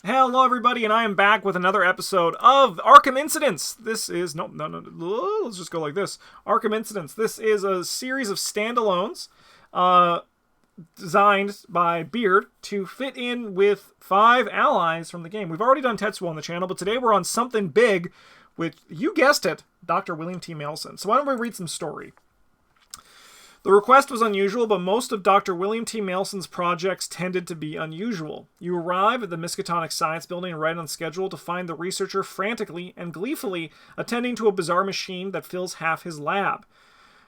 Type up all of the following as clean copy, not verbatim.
Hello, everybody, and I am back with another episode of Arkham Incidents. This is no. Let's just go like this. Arkham Incidents. This is a series of standalones, designed by Beard to fit in with 5 allies from the game. We've already done Tetsuo on the channel, but today we're on something big, with, you guessed it, Dr. William T. Maleson. So why don't we read some story? The request was unusual, but most of Dr. William T. Maleson's projects tended to be unusual. You arrive at the Miskatonic Science Building right on schedule to find the researcher frantically and gleefully attending to a bizarre machine that fills half his lab.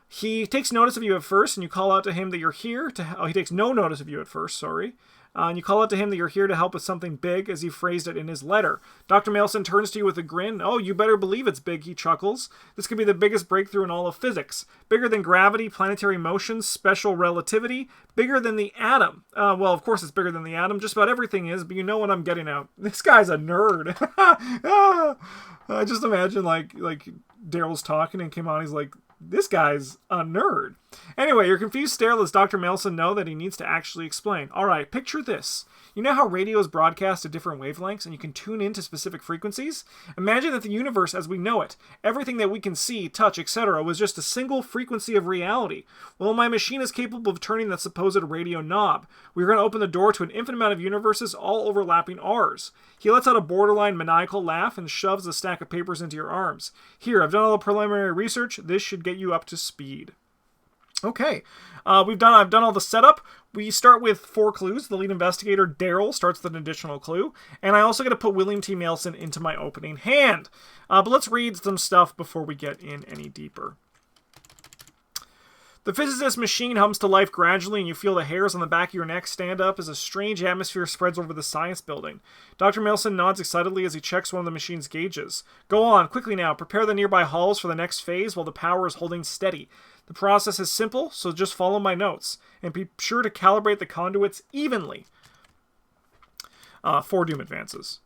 He takes notice of you at first, and you call out to him that you're here to... Oh, he takes no notice of you at first, sorry. And you call out to him that you're here to help with something big, as he phrased it in his letter. Dr. Maleson turns to you with a grin. Oh, you better believe it's big, he chuckles. This could be the biggest breakthrough in all of physics. Bigger than gravity, planetary motion, special relativity. Bigger than the atom. Well, of course it's bigger than the atom. Just about everything is, but you know what I'm getting at. This guy's a nerd. I just imagine, like Daryl's talking and Kimani's like, this guy's a nerd. Anyway, your confused stare lets Dr. Maleson know that he needs to actually explain. Alright, picture this. You know how radio is broadcast at different wavelengths and you can tune into specific frequencies? Imagine that the universe as we know it, everything that we can see, touch, etc., was just a single frequency of reality. Well, my machine is capable of turning that supposed radio knob. We're going to open the door to an infinite amount of universes all overlapping ours. He lets out a borderline maniacal laugh and shoves a stack of papers into your arms. Here, I've done all the preliminary research. This should get you up to speed. Okay, I've done all the setup. We start with 4 clues. The lead investigator, Daryl, starts with an additional clue. And I also get to put William T. Maleson into my opening hand. But let's read some stuff before we get in any deeper. The physicist's machine hums to life gradually, and you feel the hairs on the back of your neck stand up as a strange atmosphere spreads over the science building. Dr. Maleson nods excitedly as he checks one of the machine's gauges. Go on, quickly now. Prepare the nearby halls for the next phase while the power is holding steady. The process is simple, so just follow my notes. And be sure to calibrate the conduits evenly. 4 Doom advances.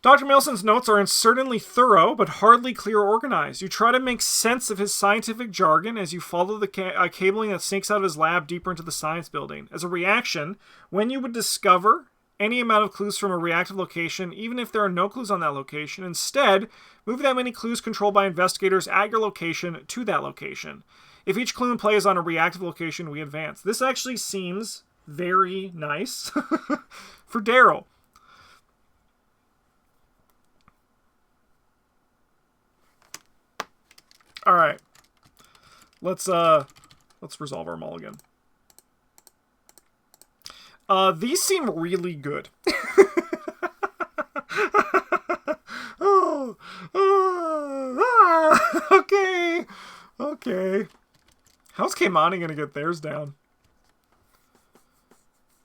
Dr. Maleson's notes are uncertainly thorough, but hardly clear or organized. You try to make sense of his scientific jargon as you follow the cabling that snakes out of his lab deeper into the science building. As a reaction, when you would discover any amount of clues from a reactive location, even if there are no clues on that location, instead, move that many clues controlled by investigators at your location to that location. If each clue in play is on a reactive location, we advance. This actually seems very nice for Daryl. All right, let's resolve our mulligan. These seem really good. Okay. How's Keimani gonna get theirs down?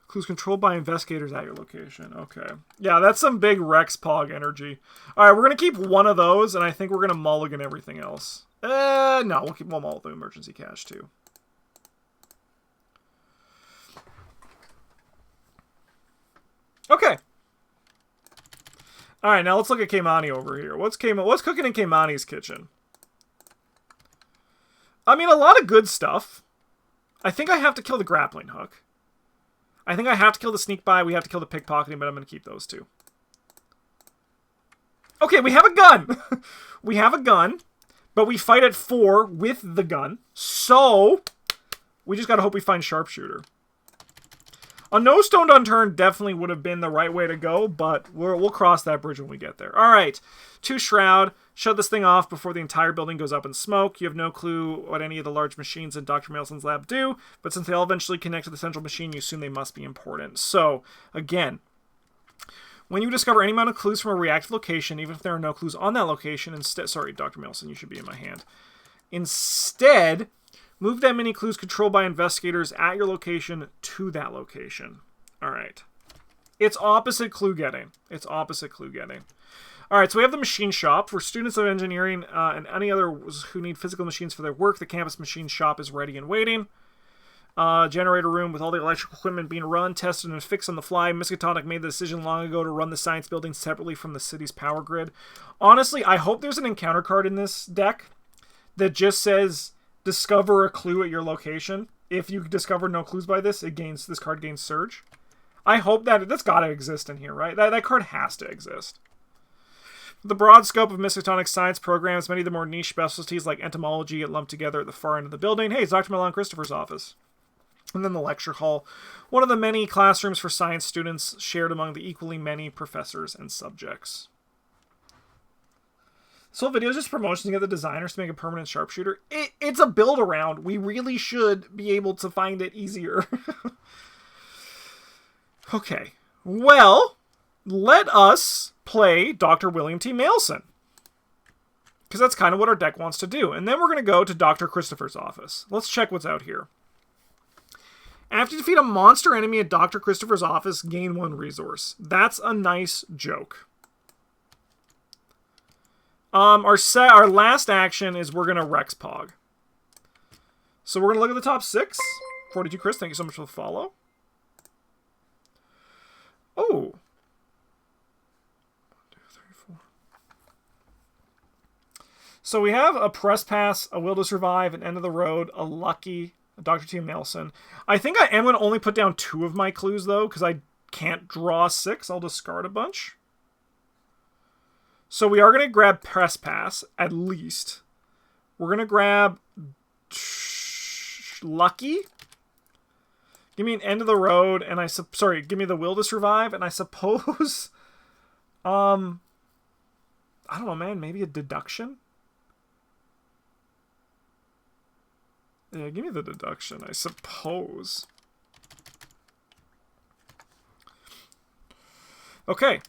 Clues controlled by investigators at your location. Okay. Yeah, that's some big Rex Pog energy. Alright, we're gonna keep one of those, and I think we're gonna mulligan everything else. No, we'll mull the emergency cash too. Okay. Alright, now let's look at Keimani over here. What's cooking in Keimani's kitchen? I mean, a lot of good stuff. I think I have to kill the grappling hook. I think I have to kill the sneak by. We have to kill the pickpocketing, but I'm going to keep those 2. Okay, we have a gun. We have a gun, but we fight at 4 with the gun. So, we just got to hope we find sharpshooter. A no stone unturned definitely would have been the right way to go, but we'll cross that bridge when we get there. All right, 2 shroud. Shut this thing off before the entire building goes up in smoke. You have no clue what any of the large machines in Dr. Maleson's lab do, but since they all eventually connect to the central machine, you assume they must be important. So, again, when you discover any amount of clues from a reactive location, even if there are no clues on that location, instead... Sorry, Dr. Maleson, you should be in my hand. Instead, move that many clues controlled by investigators at your location to that location. All right. It's opposite clue getting. All right, so we have the machine shop. For students of engineering and any others who need physical machines for their work, the campus machine shop is ready and waiting. Generator room with all the electrical equipment being run, tested, and fixed on the fly. Miskatonic made the decision long ago to run the science building separately from the city's power grid. Honestly, I hope there's an encounter card in this deck that just says, discover a clue at your location. If you discover no clues by this, this card gains Surge. I hope that's got to exist in here, right? That card has to exist. The broad scope of Miskatonic science programs, many of the more niche specialties like entomology get lumped together at the far end of the building. Hey, it's Dr. Milan Christopher's office. And then the lecture hall, one of the many classrooms for science students shared among the equally many professors and subjects. This whole video is just promotion to get the designers to make a permanent sharpshooter. It's a build around. We really should be able to find it easier. Okay, well, let us play Dr. William T. Maleson, because that's kind of what our deck wants to do. And then we're going to go to Dr. Christopher's office. Let's check what's out here. After you defeat a monster enemy at Dr. Christopher's office, gain 1 resource. That's a nice joke. Our last action is we're going to Rex Pog. So we're going to look at the top 6. 42 Chris, thank you so much for the follow. Oh. 1, 2, 3, 4. So we have a Press Pass, a Will to Survive, an End of the Road, a Lucky, a Dr. T. Maleson. I think I am going to only put down 2 of my clues, though, because I can't draw 6. I'll discard a bunch. So we are going to grab Press Pass, at least. We're going to grab Lucky. Give me an End of the Road, and give me the Will to Survive, and I suppose, I don't know, man, maybe a Deduction? Yeah, give me the Deduction, I suppose. Okay,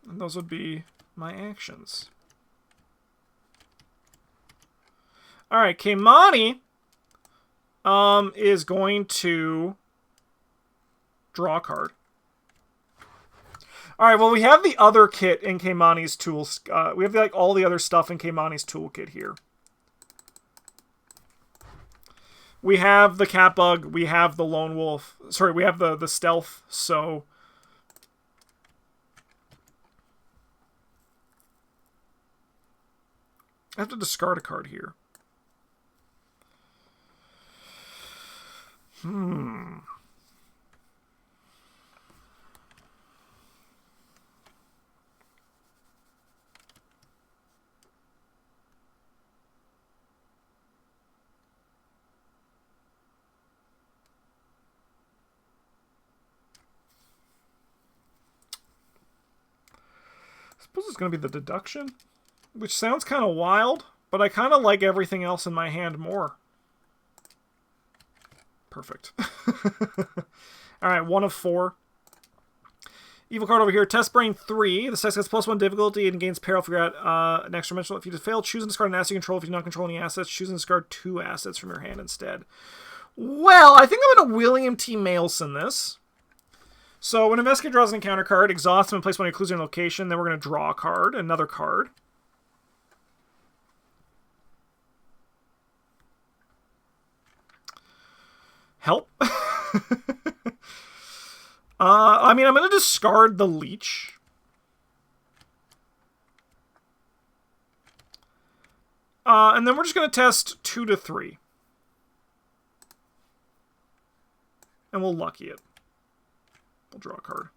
and those would be my actions. Alright, Keimani, is going to draw a card. All right, well, we have the other kit in Keimani's tools. We have like all the other stuff in Keimani's toolkit here. We have the cat bug. We have the lone wolf. Sorry, we have the stealth. So I have to discard a card here. I suppose it's going to be the Deduction, which sounds kind of wild, but I kind of like everything else in my hand more. Perfect. Alright, 1 of 4. Evil card over here. Test Brain 3. This test gets +1 difficulty and gains peril if you're at an extra dimensional. If you fail, choose and discard an asset you control. If you do not control any assets, choose and discard 2 assets from your hand instead. Well, I think I'm going to William T. Maleson this. So when an investigator draws an encounter card, exhaust them and place one of your clues in your location. Then we're going to draw a card, another card. Help. I mean, I'm going to discard the leech. And then we're just going to test 2 to 3. And we'll lucky it. We'll draw a card.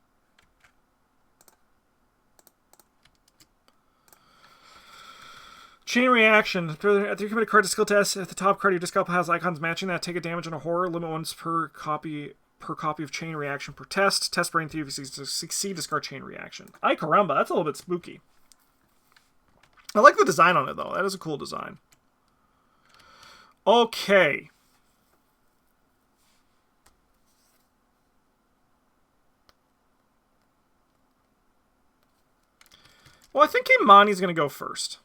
Chain reaction. After you commit a card to skill test, if the top card of your discard has icons matching that, take a damage on a horror. Limit once per copy of chain reaction per test. Test Brain 3 if you succeed, discard chain reaction. Ay caramba, that's a little bit spooky. I like the design on it, though. That is a cool design. Okay. Well, I think Keimani's going to go first.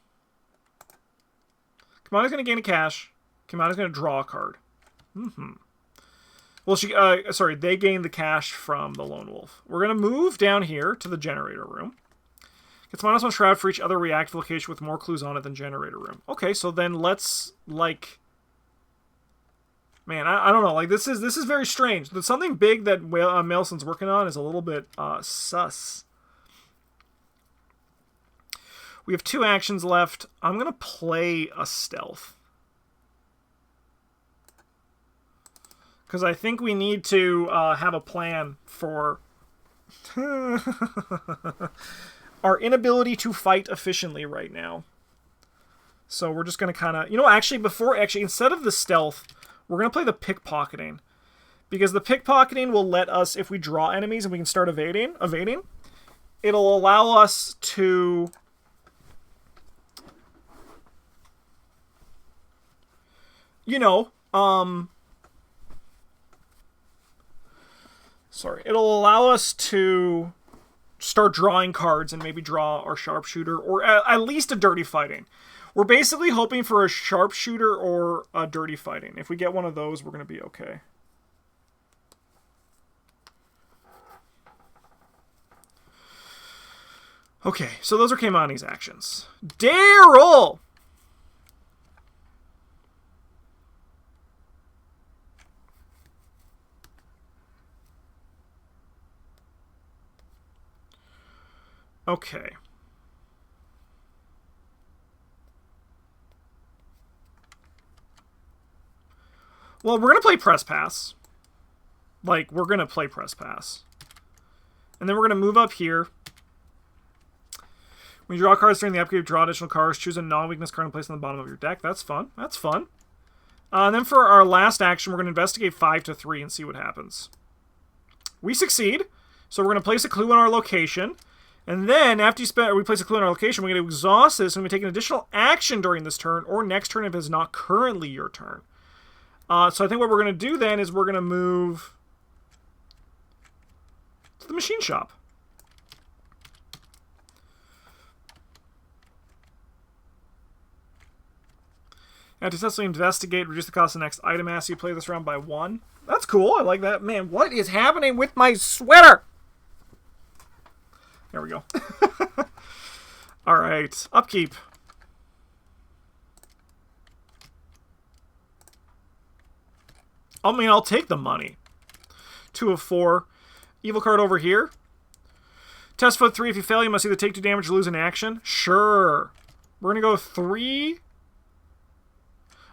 Keimani's going to gain a cash. Keimani's going to draw a card. Well, they gain the cash from the lone wolf. We're going to move down here to the generator room. Gets -1 shroud for each other reactive location with more clues on it than generator room. Okay, so then let's, like... Man, I don't know. Like, this is very strange. There's something big that Maleson's working on is a little bit sus. We have 2 actions left. I'm going to play a stealth. Because I think we need to have a plan for Our inability to fight efficiently right now. So we're just going to kind of... You know, actually, instead of the stealth, we're going to play the pickpocketing. Because the pickpocketing will let us, if we draw enemies and we can start evading, it'll allow us to... You know, sorry. It'll allow us to start drawing cards and maybe draw our sharpshooter, or at least a dirty fighting. We're basically hoping for a sharpshooter or a dirty fighting. If we get one of those, we're going to be okay. Okay, so those are Keimani's actions. Daryl! Okay. Well, we're going to play Press Pass. Like, we're going to play Press Pass. And then we're going to move up here. When you draw cards during the upkeep, draw additional cards. Choose a non-weakness card and place it on the bottom of your deck. That's fun. That's fun. And then for our last action, we're going to investigate 5 to 3 and see what happens. We succeed. So we're going to place a clue in our location. And then, after we place a clue in our location, we're going to exhaust this, and we take an additional action during this turn, or next turn if it's not currently your turn. So I think what we're going to do then is we're going to move to the machine shop. And to successfully investigate, reduce the cost of the next item as you play this round by 1. That's cool. I like that. Man, what is happening with my sweater? There we go. All right. Upkeep. I mean, I'll take the money. 2 of 4. Evil card over here. Test foot 3. If you fail, you must either take 2 damage or lose an action. Sure. We're going to go 3.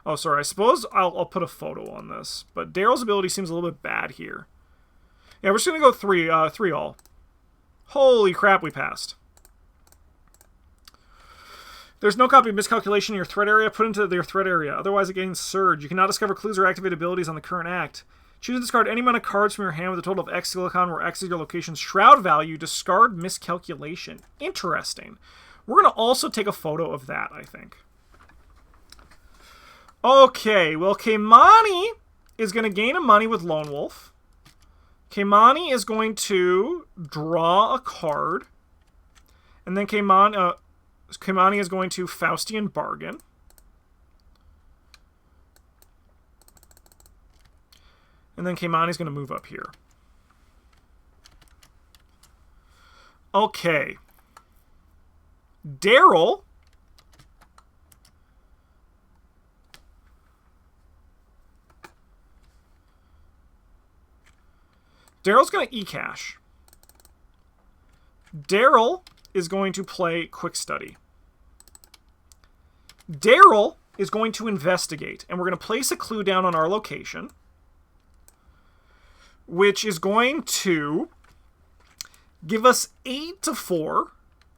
Oh, sorry. I suppose I'll put a photo on this. But Daryl's ability seems a little bit bad here. Yeah, we're just going to go 3. 3 all. Holy crap, we passed. There's no copy of miscalculation in your threat area. Put into your threat area. Otherwise, it gains surge. You cannot discover clues or activate abilities on the current act. Choose to discard any amount of cards from your hand with a total of X silicon, where X is your location's shroud value. Discard miscalculation. Interesting. We're going to also take a photo of that, I think. Okay, well, Keimani is going to gain a money with Lone Wolf. Keimani is going to draw a card. And then Keimani is going to Faustian Bargain. And then Keimani is going to move up here. Okay. Daryl Daryl's going to e-cash. Daryl is going to play Quick Study. Daryl is going to investigate, and we're going to place a clue down on our location, which is going to give us 8 to 4,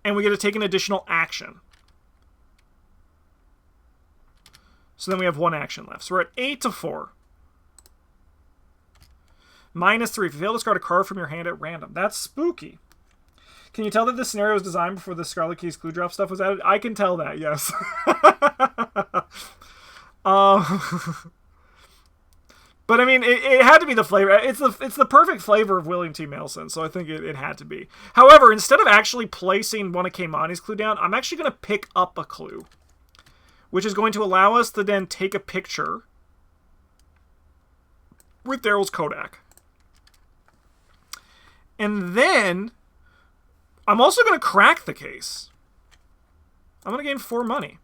and we get to take an additional action. So then we have 1 action left. So we're at 8 to 4. -3. If you fail to discard a card from your hand at random. That's spooky. Can you tell that this scenario was designed before the Scarlet Keys clue drop stuff was added? I can tell that, yes. But I mean, it had to be the flavor. It's the perfect flavor of William T. Maleson, so I think it had to be. However, instead of actually placing one of Keimani's clue down, I'm actually going to pick up a clue, which is going to allow us to then take a picture with Daryl's Kodak. And then I'm also going to crack the case. I'm going to gain 4 money.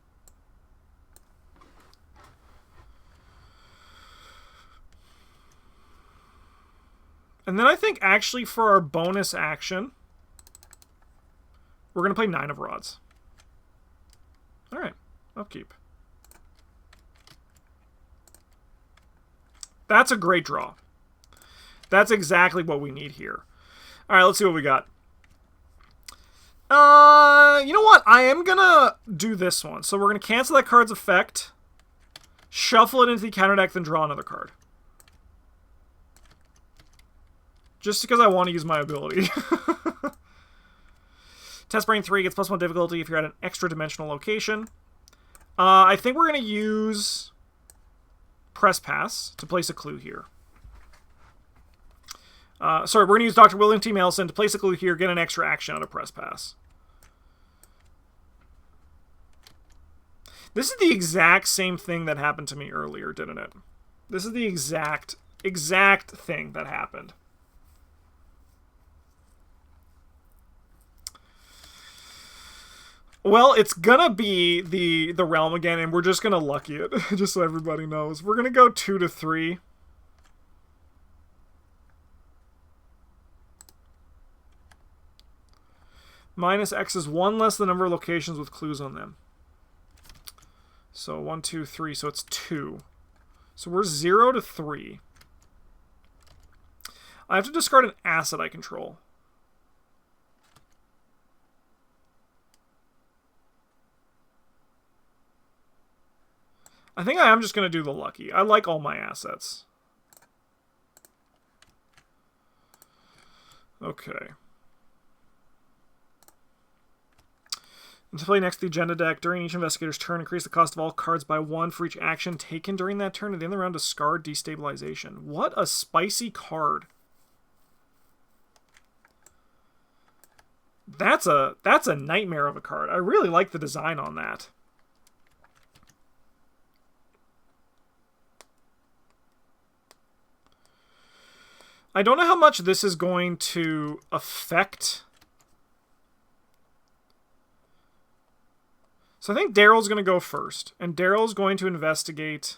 And then I think actually for our bonus action, we're going to play 9 of Rods. All right, upkeep. That's a great draw. That's exactly what we need here. All right, let's see what we got. You know what? I am gonna do this one. So we're gonna cancel that card's effect, shuffle it into the counter deck, then draw another card. Just because I want to use my ability. Test Brain 3 gets +1 difficulty if you're at an extra dimensional location. I think we're going to use Press Pass to place a clue here. Sorry, we're going to use Dr. William T. Maleson to place a clue here, get an extra action out of Press Pass. This is the exact same thing that happened to me earlier, didn't it? This is the exact thing that happened. Well, it's gonna be the realm again, and we're just gonna lucky it, just so everybody knows. We're gonna go 2 to 3. Minus X is 1 less the number of locations with clues on them. So 1, 2, 3, so it's 2. So we're 0 to 3. I have to discard an asset I control. I think I am just going to do the lucky. I like all my assets. Okay. And to play next to the agenda deck, during each investigator's turn, increase the cost of all cards by 1 for each action taken during that turn. At the end of the round, discard destabilization. What a spicy card. That's a nightmare of a card. I really like the design on that. I don't know how much this is going to affect. So I think Daryl's going to go first, and Daryl's going to investigate.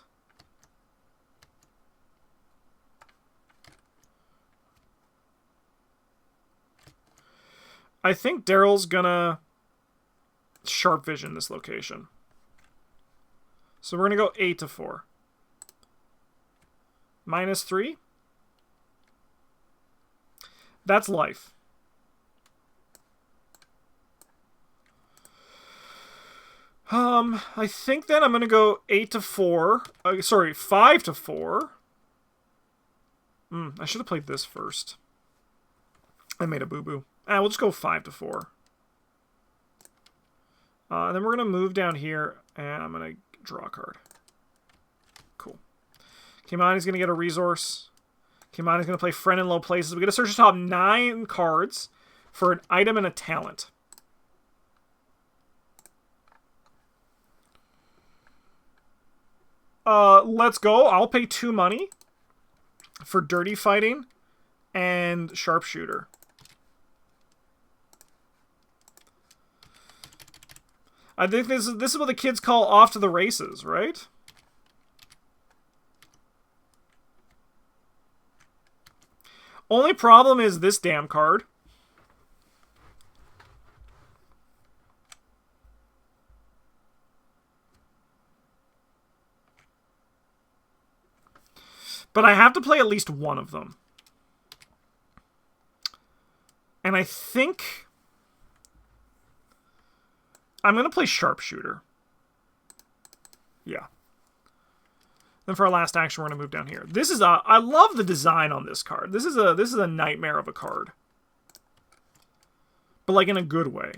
I think Daryl's going to sharp vision this location. So we're going to go 8 to 4. Minus 3. That's life. I think then I'm going to go 8 to 4. Sorry, 5 to 4. I should have played this first. I made a boo-boo. We'll just go 5 to 4. And then we're going to move down here, and I'm going to draw a card. Cool. Kimani's going to get a resource. Kimani's going to play Friend in Low Places. We get to search the top 9 cards for an item and a talent. Let's go. I'll pay 2 money for Dirty Fighting and Sharpshooter. I think this is what the kids call off to the races, right? Only problem is this damn card. But I have to play at least one of them. And I think I'm going to play Sharpshooter. Yeah. Then for our last action, we're going to move down here. This is I love the design on this card. This is a nightmare of a card. But like in a good way.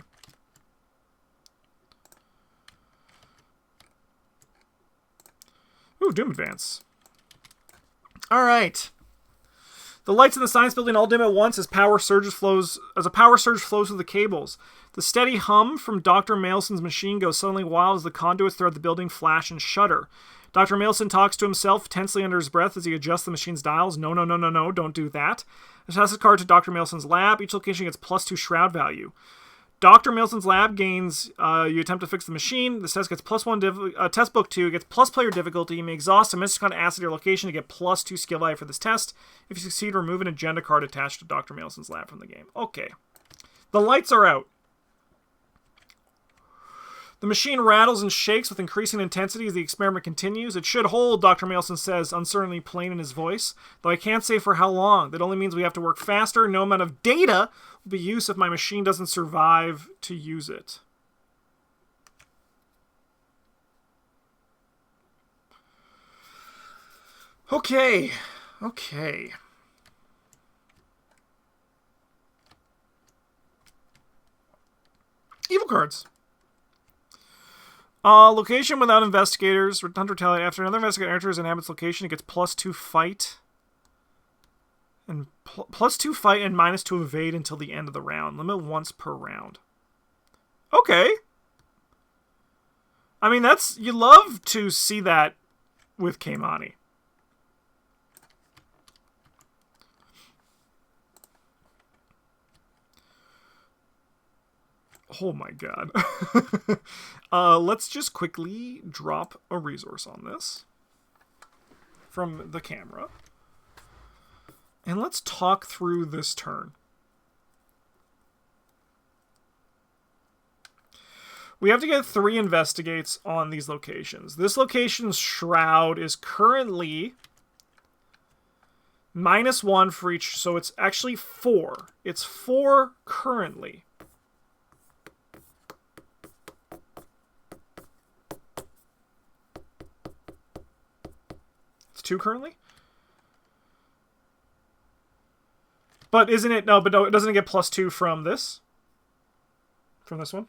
Ooh, Doom Advance. All right. The lights in the science building all dim at once as a power surge flows through the cables. The steady hum from Dr. Maleson's machine goes suddenly wild as the conduits throughout the building flash and shudder. Dr. Maleson talks to himself tensely under his breath as he adjusts the machine's dials. No, don't do that. Attach the card to Dr. Maleson's lab. Each location gets +2 shroud value. Dr. Maleson's lab gains, you attempt to fix the machine. The test gets +1, test book 2, gets plus player difficulty. You may exhaust a Mysticon asset at your location to get +2 skill value for this test. If you succeed, remove an agenda card attached to Dr. Maleson's lab from the game. Okay. The lights are out. The machine rattles and shakes with increasing intensity as the experiment continues. It should hold, Dr. Maleson says, uncertainly plain in his voice, though I can't say for how long. That only means we have to work faster. No amount of data will be used if my machine doesn't survive to use it. Okay. Evil cards. Location without investigators. Hunter retaliate. After another investigator enters and inhabits location, it gets +2 fight. And +2 fight and -2 evade until the end of the round. Limit once per round. Okay. I mean, you love to see that with Keimani. Oh my god. Let's just quickly drop a resource on this from the camera. And let's talk through this turn. We have to get 3 investigates on these locations. This location's shroud is currently -1 for each, so it's actually 4. It's 4 currently. It's 2 currently? But isn't it... No, doesn't it get +2 from this? From this one?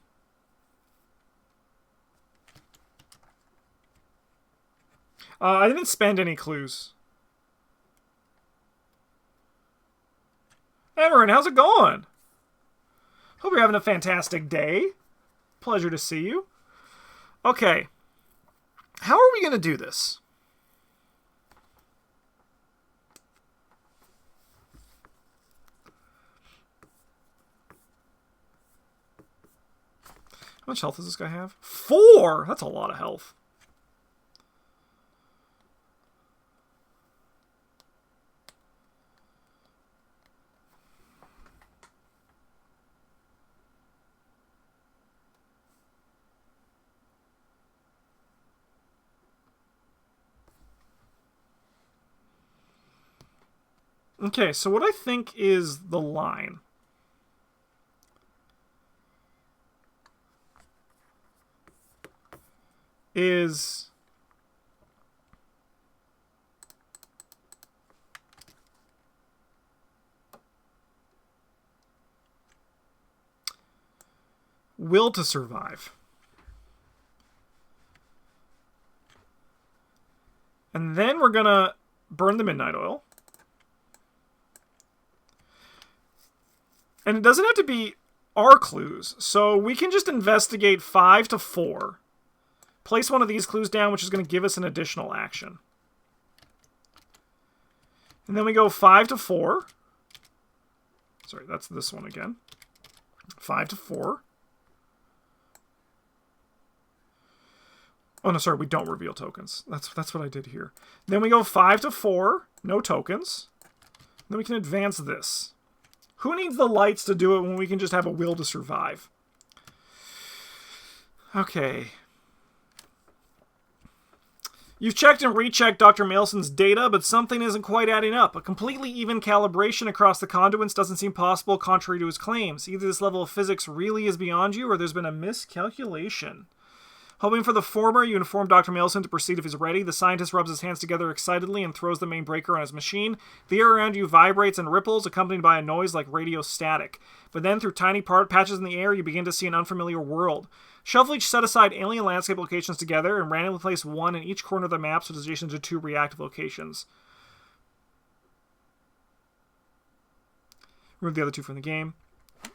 I didn't spend any clues. Emerin, how's it going? Hope you're having a fantastic day. Pleasure to see you. Okay. How are we going to do this? How much health does this guy have? 4! That's a lot of health. Okay, so what I think is the line is will to survive. And then we're gonna burn the midnight oil. And it doesn't have to be our clues, so we can just investigate 5 to 4. Place one of these clues down, which is going to give us an additional action. And then we go 5 to 4. Sorry, that's this one again. 5 to 4. Oh, no, sorry, we don't reveal tokens. That's what I did here. Then we go 5 to 4. No tokens. Then we can advance this. Who needs the lights to do it when we can just have a will to survive? Okay. You've checked and rechecked Dr. Maleson's data, but something isn't quite adding up. A completely even calibration across the conduits doesn't seem possible, contrary to his claims. Either this level of physics really is beyond you, or there's been a miscalculation. Hoping for the former, you inform Dr. Maleson to proceed if he's ready. The scientist rubs his hands together excitedly and throws the main breaker on his machine. The air around you vibrates and ripples, accompanied by a noise like radio static. But then, through tiny patches in the air, you begin to see an unfamiliar world. Shuffle each set-aside alien landscape locations together and randomly place one in each corner of the map so it's adjacent to 2 reactive locations. Remove the other 2 from the game.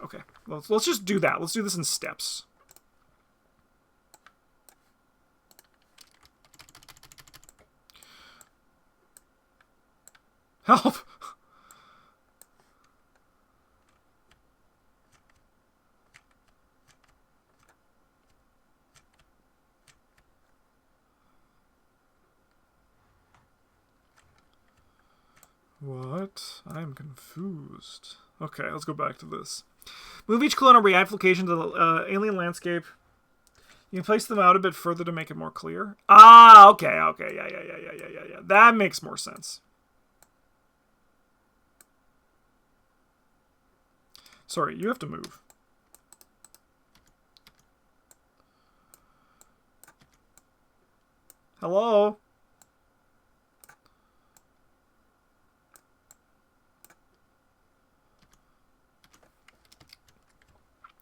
Okay, let's just do that. Let's do this in steps. Help! What? I'm confused. Okay, let's go back to this. Move each clue on a reactive location to the alien landscape. You can place them out a bit further to make it more clear. Ah, okay, okay, yeah. That makes more sense. Sorry, you have to move. Hello?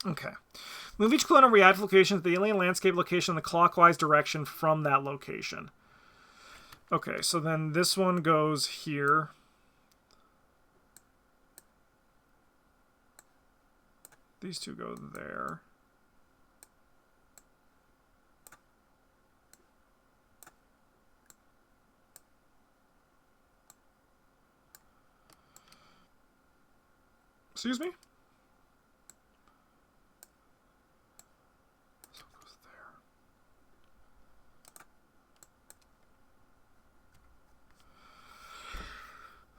Okay. Move each clue on a reactive location to the alien landscape location in the clockwise direction from that location. Okay, so then this one goes here. These two go there. Excuse me? So it goes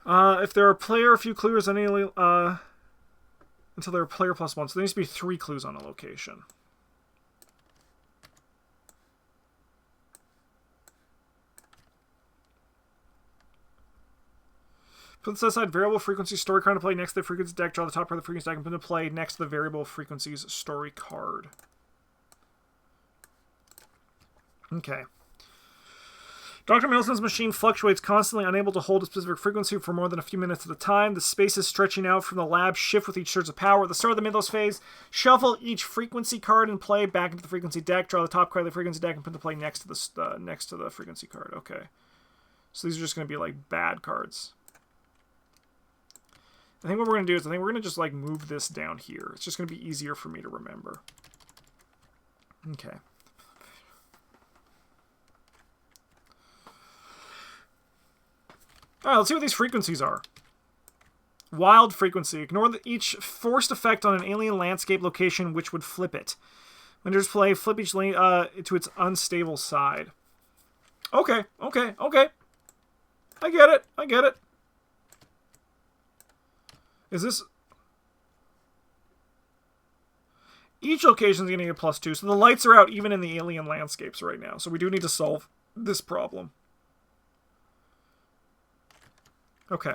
there. If there are player, a few clues on any until there are player plus one. So there needs to be 3 clues on a location. Put this aside, variable frequency story card to play next to the frequency deck. Draw the top part of the frequency deck and put into play next to the variable frequencies story card. Okay. Dr. Maleson's machine fluctuates constantly, unable to hold a specific frequency for more than a few minutes at a time. The spaces stretching out from the lab shift with each surge of power. At the start of the Mythos phase, shuffle each frequency card and play back into the frequency deck. Draw the top card of the frequency deck and put into play next to the frequency card. Okay. So these are just going to be like bad cards. I think what we're going to do is we're going to just like move this down here. It's just going to be easier for me to remember. Okay. Alright, let's see what these frequencies are. Wild frequency. Ignore each forced effect on an alien landscape location which would flip it. When there's play, flip each lane to its unstable side. Okay. I get it. Is this... Each location is going to get +2, so the lights are out even in the alien landscapes right now. So we do need to solve this problem. Okay.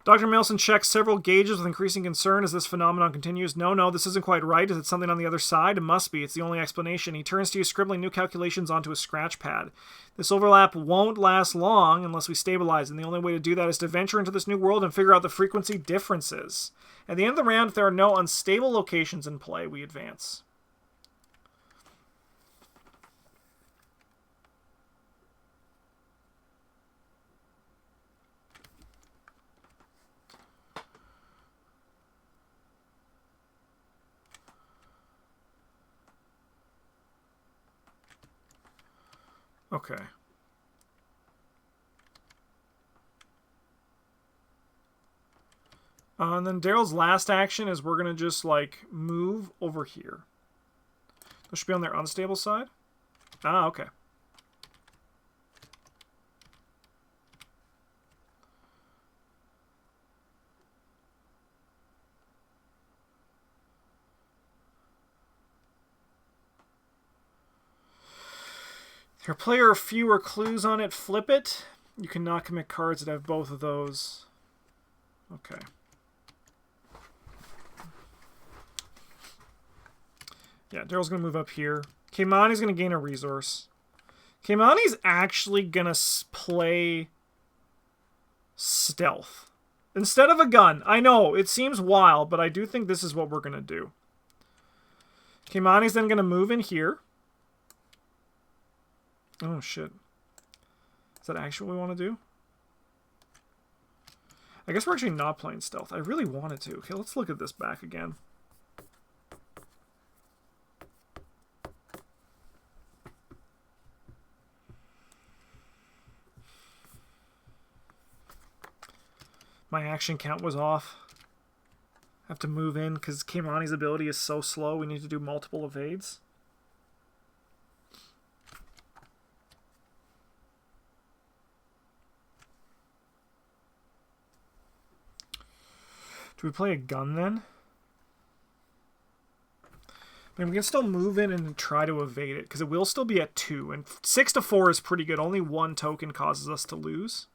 Dr. Maleson checks several gauges with increasing concern as this phenomenon continues. No, this isn't quite right. Is it something on the other side? It must be. It's the only explanation. He turns to you, scribbling new calculations onto a scratch pad. This overlap won't last long unless we stabilize, and the only way to do that is to venture into this new world and figure out the frequency differences. At the end of the round, if there are no unstable locations in play, we advance. Okay. And then Daryl's last action is we're going to just, like, move over here. This should be on their unstable side. Ah, okay. Your player fewer clues on it, flip it. You cannot commit cards that have both of those. Okay. Yeah, Daryl's going to move up here. Keimani's going to gain a resource. Keimani's actually going to play stealth instead of a gun. I know, it seems wild, but I do think this is what we're going to do. Keimani's then going to move in here. Oh, shit. Is that actually what we want to do? I guess we're actually not playing stealth. I really wanted to. Okay, let's look at this back again. My action count was off. I have to move in because Keimani's ability is so slow. We need to do multiple evades. Do we play a gun then? And we can still move in and try to evade it, because it will still be at 2. And 6 to 4 is pretty good. Only 1 token causes us to lose.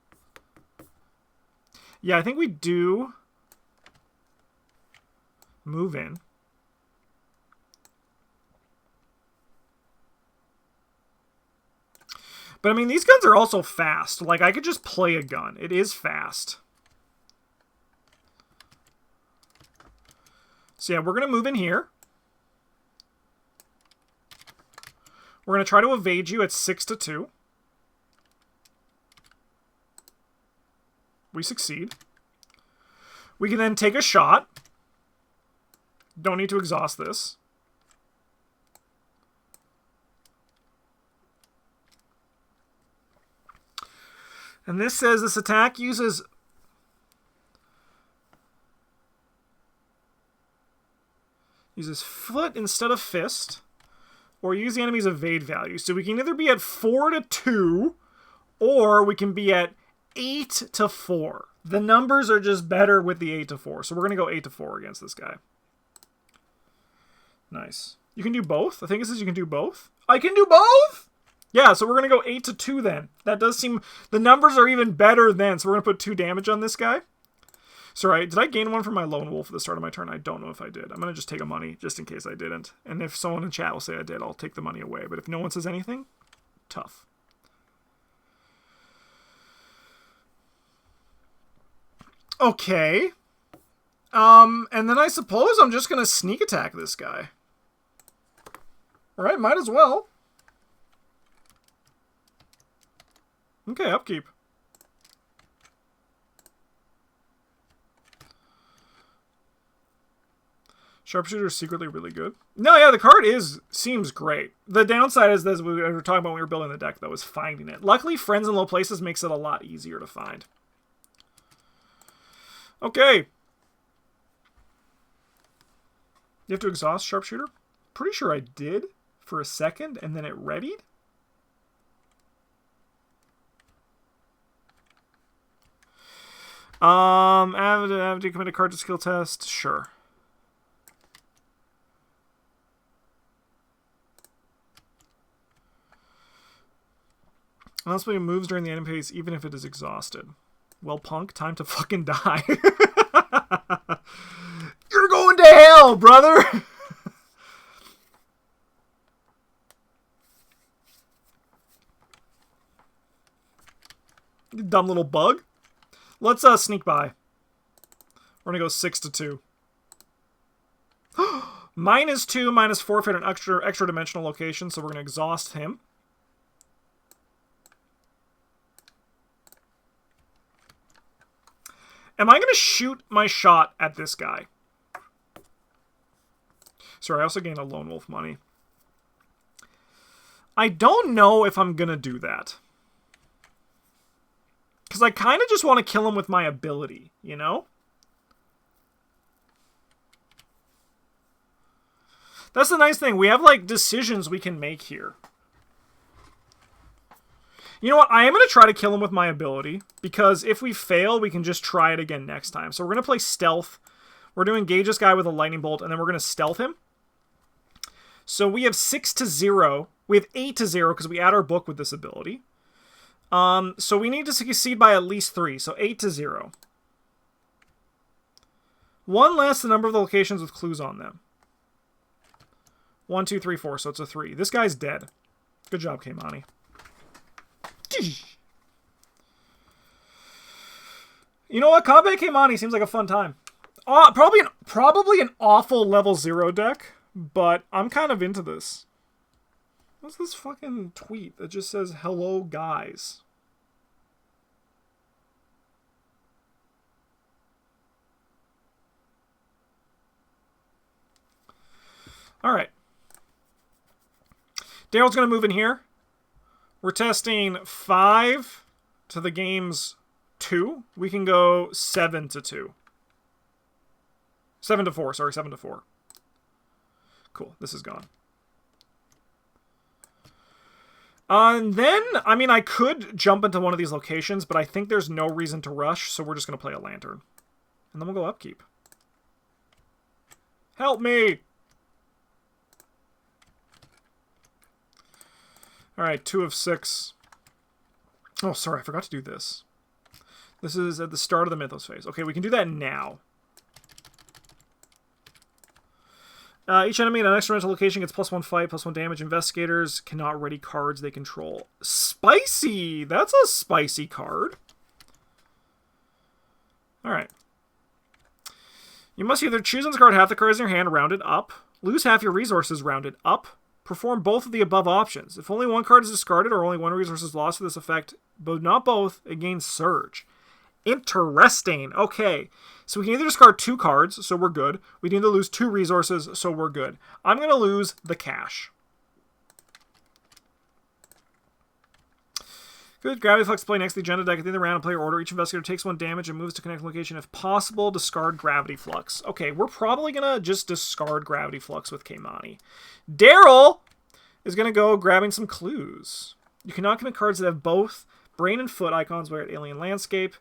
Yeah, I think we do move in. But, I mean, these guns are also fast. Like, I could just play a gun. It is fast. So, yeah, we're going to move in here. We're going to try to evade you at 6 to 2. We succeed. We can then take a shot. Don't need to exhaust this. And this says this attack uses foot instead of fist, or use the enemy's evade value. So we can either be at 4 to 2, or we can be at 8 to 4. The numbers are just better with the 8 to 4. So we're going to go 8 to 4 against this guy. Nice. You can do both? I think it says you can do both. I can do both? Yeah, so we're going to go 8 to 2 then. That does seem... The numbers are even better then. So we're going to put 2 damage on this guy. Sorry, did I gain 1 from my lone wolf at the start of my turn? I don't know if I did. I'm going to just take a money, just in case I didn't. And if someone in chat will say I did, I'll take the money away. But if no one says anything, tough. Okay. And then I suppose I'm just going to sneak attack this guy. Alright, might as well. Okay, upkeep. Sharpshooter is secretly really good. No, yeah, the card seems great. The downside is, as we were talking about when we were building the deck, though, is finding it. Luckily, Friends in Low Places makes it a lot easier to find. Okay. You have to exhaust Sharpshooter? Pretty sure I did for a second, and then it readied. Have to commit a card to skill test? Sure. Unless it moves during the enemy phase, even if it is exhausted. Well, punk, time to fucking die. You're going to hell, brother! You dumb little bug. Let's sneak by. We're gonna go 6 to 2. -2, -4 for an extra dimensional location, so we're gonna exhaust him. Am I gonna shoot my shot at this guy? Sorry, I also gained a lone wolf money. I don't know if I'm gonna do that. Because I kind of just want to kill him with my ability, you know? That's the nice thing. We have, like, decisions we can make here. You know what? I am going to try to kill him with my ability. Because if we fail, we can just try it again next time. So we're going to play stealth. We're going to engage this guy with a lightning bolt. And then we're going to stealth him. So we have 6 to 0. We have 8 to 0 because we add our book with this ability. So we need to succeed by at least 3. So 8 to 0. 1 less the number of the locations with clues on them. 1, 2, 3, 4. So it's a 3. This guy's dead. Good job, Keimani. You know what? Combat Keimani seems like a fun time. Probably an awful level 0 deck, but I'm kind of into this. What's this fucking tweet that just says, hello, guys? Alright. Daryl's going to move in here. We're testing 5 to the game's 2. We can go 7 to 2. 7 to 4. Sorry, 7 to 4. Cool. This is gone. And then, I mean, I could jump into one of these locations, but I think there's no reason to rush, so we're just going to play a lantern. And then we'll go upkeep. Help me! All right, 2 of 6. Oh, sorry, I forgot to do this. This is at the start of the Mythos phase. Okay, we can do that now. Each enemy in an experimental location gets +1 fight, +1 damage. Investigators cannot ready cards they control. Spicy! That's a spicy card. Alright. You must either choose and discard half the cards in your hand, rounded up, lose half your resources, rounded up, perform both of the above options. If only one card is discarded or only one resource is lost for this effect, but not both, it gains Surge. Interesting. Okay. So we can either discard 2 cards, so we're good. We can either lose 2 resources, so we're good. I'm going to lose the cash. Good. Gravity Flux play next to the agenda deck at the end of the round. Player order. Each investigator takes 1 damage and moves to connect location. If possible, discard Gravity Flux. Okay, we're probably going to just discard Gravity Flux with Keimani. Daryl is going to go grabbing some clues. You cannot commit cards that have both brain and foot icons where at Alien Landscape.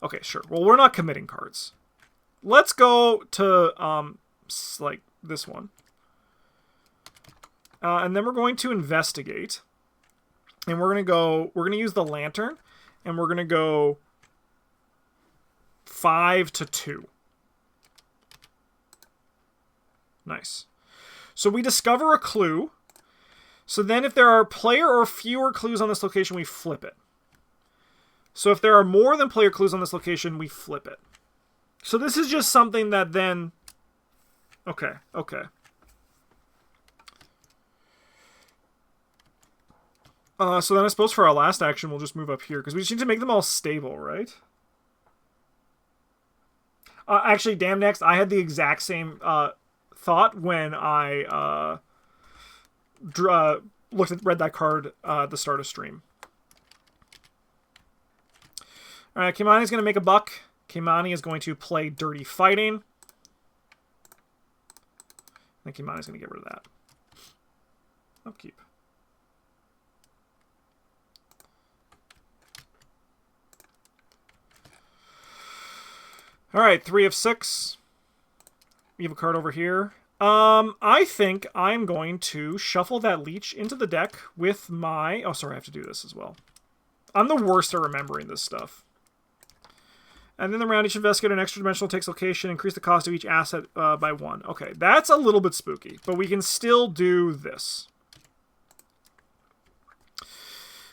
Okay, sure. Well, we're not committing cards. Let's go to, like, this one. And then we're going to investigate. And we're going to use the lantern. And we're going to go 5 to 2. Nice. So we discover a clue. So then if there are player or fewer clues on this location, we flip it. So if there are more than player clues on this location, we flip it. So this is just something that then... Okay, okay. So then I suppose for our last action, we'll just move up here, because we just need to make them all stable, right? Actually, damn next, I had the exact same thought when I read that card at the start of stream. Alright, Keimani's going to make a buck. Keimani is going to play Dirty Fighting. I think Keimani's going to get rid of that. Upkeep. Alright, 3 of 6. We have a card over here. I think I'm going to shuffle that Leech into the deck with my... Oh, sorry, I have to do this as well. I'm the worst at remembering this stuff. And then the round, each investigator in extra dimensional takes location, increase the cost of each asset by 1. Okay, that's a little bit spooky, but we can still do this.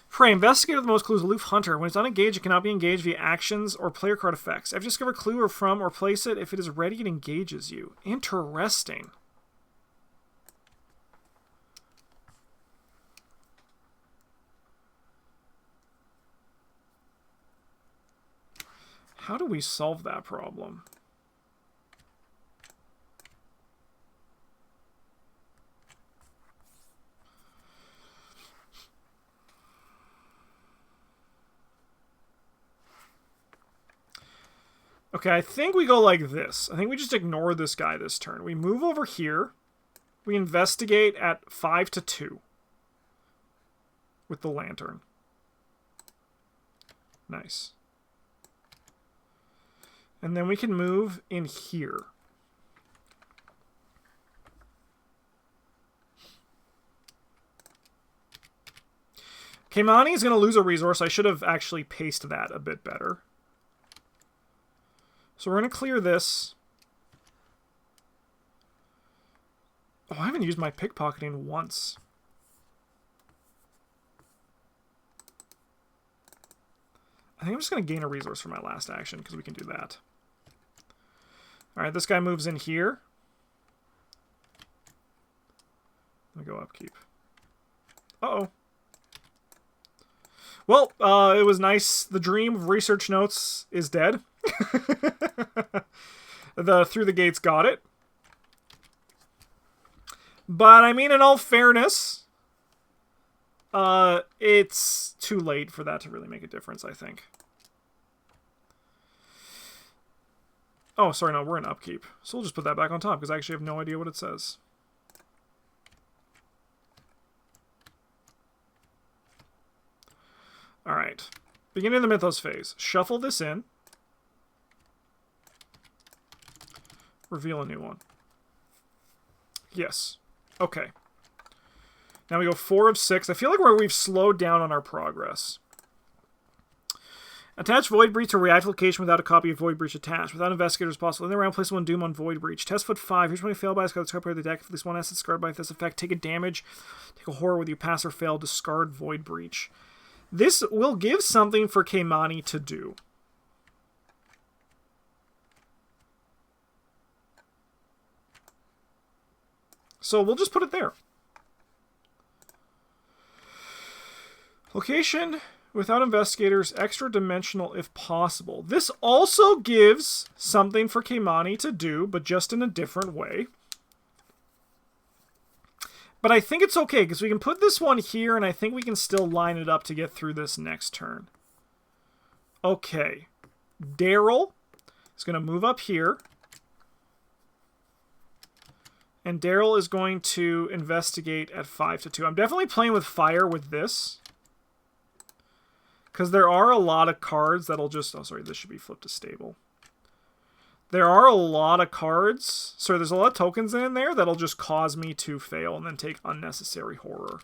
Prey, investigator with the most clues, aloof hunter. When it's unengaged, it cannot be engaged via actions or player card effects. After you discover a clue or from or place it, if it is ready, it engages you. Interesting. How do we solve that problem? Okay, I think we go like this. I think we just ignore this guy this turn. We move over here. We investigate at 5 to 2 with the lantern. Nice. And then we can move in here. Keimani is going to lose a resource. I should have actually paced that a bit better. So we're going to clear this. Oh, I haven't used my pickpocketing once. I think I'm just going to gain a resource for my last action, because we can do that. Alright, this guy moves in here. Let me go upkeep. Uh-oh. Well, it was nice. The dream of research notes is dead. The Through the Gates got it. But, I mean, in all fairness, it's too late for that to really make a difference, I think. Oh, sorry, no, we're in upkeep. So we'll just put that back on top, because I actually have no idea what it says. Alright. Beginning of the Mythos phase. Shuffle this in. Reveal a new one. Yes. Okay. Now we go 4 of 6. I feel like we've slowed down on our progress. Attach Void Breach to a reactive location without a copy of Void Breach attached. Without investigators possible. In the round, place 1 Doom on Void Breach. Test foot 5. Here's when you fail by discard the top part of the deck. If at least one asset scarred by this effect, take a damage. Take a horror with you pass or fail. Discard Void Breach. This will give something for Keimani to do. So we'll just put it there. Location without investigators, extra dimensional if possible. This also gives something for Keimani to do, but just in a different way. But I think it's okay, because we can put this one here, and I think we can still line it up to get through this next turn. Okay. Daryl is going to move up here. And Daryl is going to investigate at 5-2. I'm definitely playing with fire with this. Because there are a lot of cards that'll just... Oh, sorry, this should be flipped to stable. There are a lot of cards... Sorry, there's a lot of tokens in there that'll just cause me to fail and then take unnecessary horror.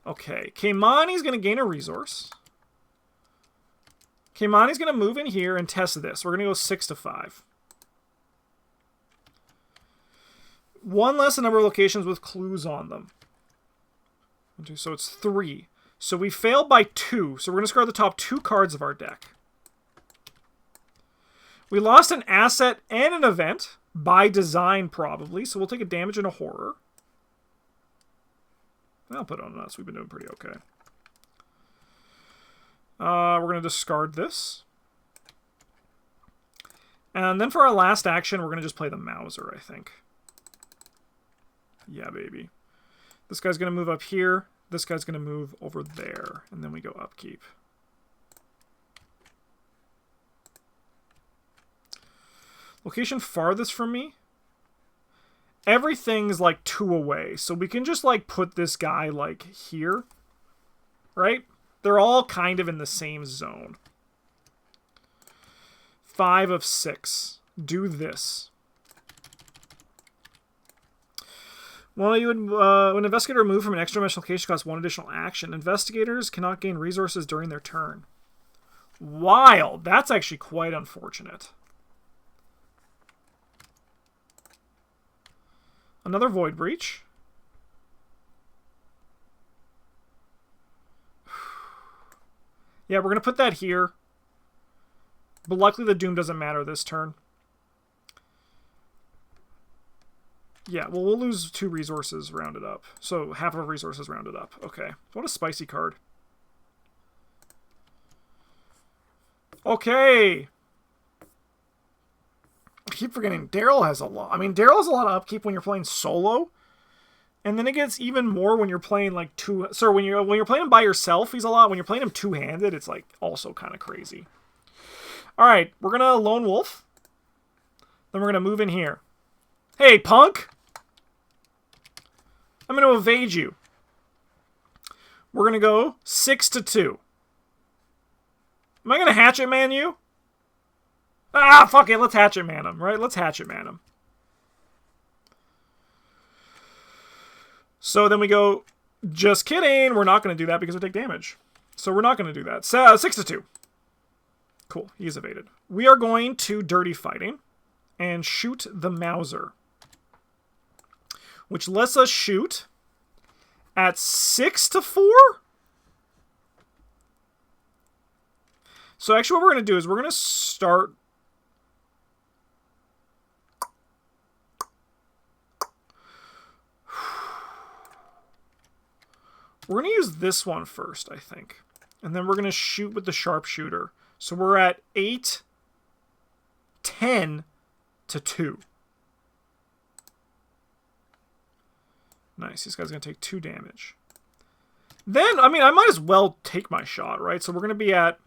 Okay, Keimani's going to gain a resource. Keimani's going to move in here and test this. We're going to go 6-5. One less the number of locations with clues on them. So it's 3. So we failed by 2. So we're going to discard the top 2 cards of our deck. We lost an asset and an event. By design, probably. So we'll take a damage and a horror. I'll put it on us. We've been doing pretty okay. We're going to discard this. And then for our last action, we're going to just play the Mauser, I think. Yeah, baby. This guy's going to move up here. This guy's going to move over there. And then we go upkeep. Location farthest from me. Everything's like 2 away. So we can just like put this guy like here. Right? They're all kind of in the same zone. 5 of 6. Do this. Well, you would, when an investigator removed from an extra dimensional location costs 1 additional action. Investigators cannot gain resources during their turn. Wild. That's actually quite unfortunate. Another Void Breach. Yeah, we're going to put that here. But luckily the Doom doesn't matter this turn. Yeah, well, we'll lose 2 resources rounded up. So half of our resources rounded up. Okay. What a spicy card. Okay. I keep forgetting. Daryl has a lot. I mean, Daryl has a lot of upkeep when you're playing solo. And then it gets even more when you're playing like when you're playing him by yourself, he's a lot. When you're playing him two-handed, it's like also kind of crazy. All right, we're going to Lone Wolf. Then we're going to move in here. Hey, punk! I'm going to evade you. We're going to go 6-2. Am I going to Hatchet Man you? Ah, fuck it. Let's Hatchet Man him, right? Let's Hatchet Man him. So then we go, just kidding. We're not going to do that because we take damage. So we're not going to do that. So 6-2. Cool. He's evaded. We are going to Dirty Fighting and shoot the Mauser, which lets us shoot at 6-4. So actually what we're going to do is we're going to start... We're going to use this one first, I think. And then we're going to shoot with the Sharpshooter. So we're at 8-10-2. Nice. This guy's going to take 2 damage. Then, I mean, I might as well take my shot, right? So we're going to be at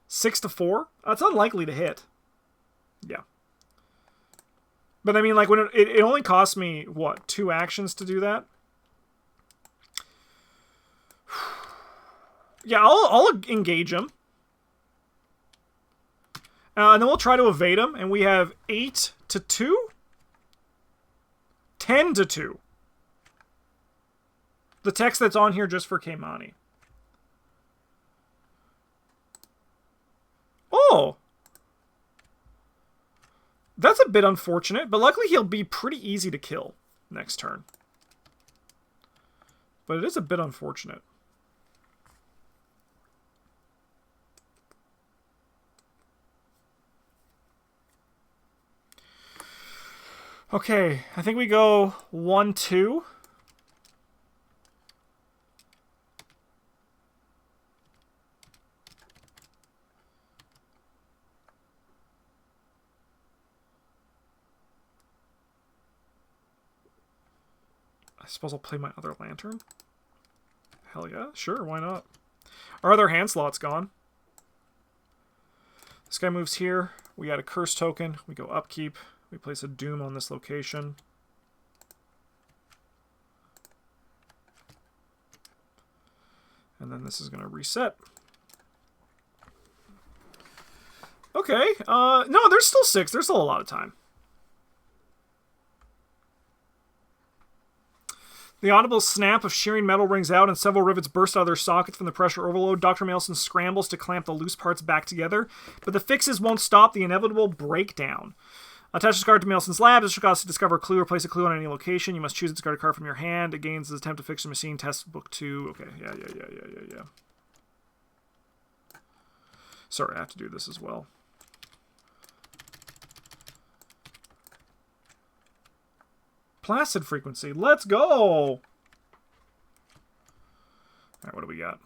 6-4. That's unlikely to hit. Yeah. But I mean, like, when it only costs me, what, 2 actions to do that? Yeah, I'll engage him. And then we'll try to evade him. And we have 8-2? 10 to 2. The text that's on here just for Keimani. Oh! That's a bit unfortunate, but luckily he'll be pretty easy to kill next turn. But it is a bit unfortunate. Okay, I think we go 1-2. I suppose I'll play my other lantern. Hell yeah, sure, why not? Our other hand slot's gone. This guy moves here. We add a curse token. We go upkeep. We place a doom on this location. And then this is going to reset. Okay. No, there's still 6. There's still a lot of time. The audible snap of shearing metal rings out and several rivets burst out of their sockets from the pressure overload. Dr. Maleson scrambles to clamp the loose parts back together, but the fixes won't stop the inevitable breakdown. Attach this card to Maleson's lab. This should cause to discover a clue or place a clue on any location. You must choose a discarded card from your hand. It gains this attempt to fix the machine. Test book 2. Okay, yeah. Sorry, I have to do this as well. Placid frequency. Let's go! Alright, what do we got?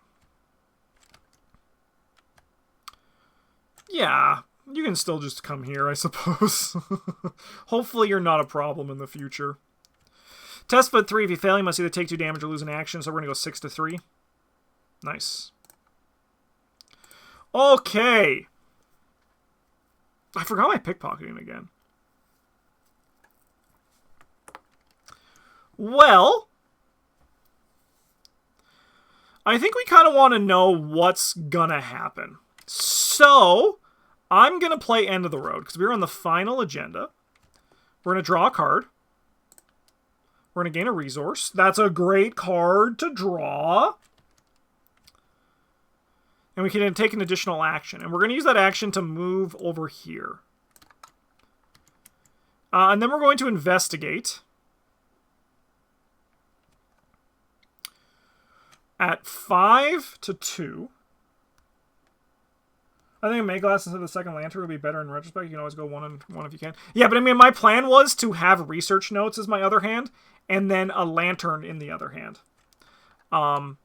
Yeah, you can still just come here, I suppose. Hopefully you're not a problem in the future. Test foot 3. If you fail, you must either take 2 damage or lose an action, so we're going to go 6 to 3. Nice. Okay! I forgot my pickpocketing again. Well, I think we kind of want to know what's gonna happen. So, I'm gonna play End of the Road, because we're on the final agenda. We're gonna draw a card. We're gonna gain a resource. That's a great card to draw. And we can take an additional action. And we're gonna use that action to move over here. And then we're going to investigate. At 5 to 2. I think a May Glass instead of the second lantern would be better in retrospect. You can always go one and one if you can. Yeah, but I mean, my plan was to have research notes as my other hand, and then a lantern in the other hand. And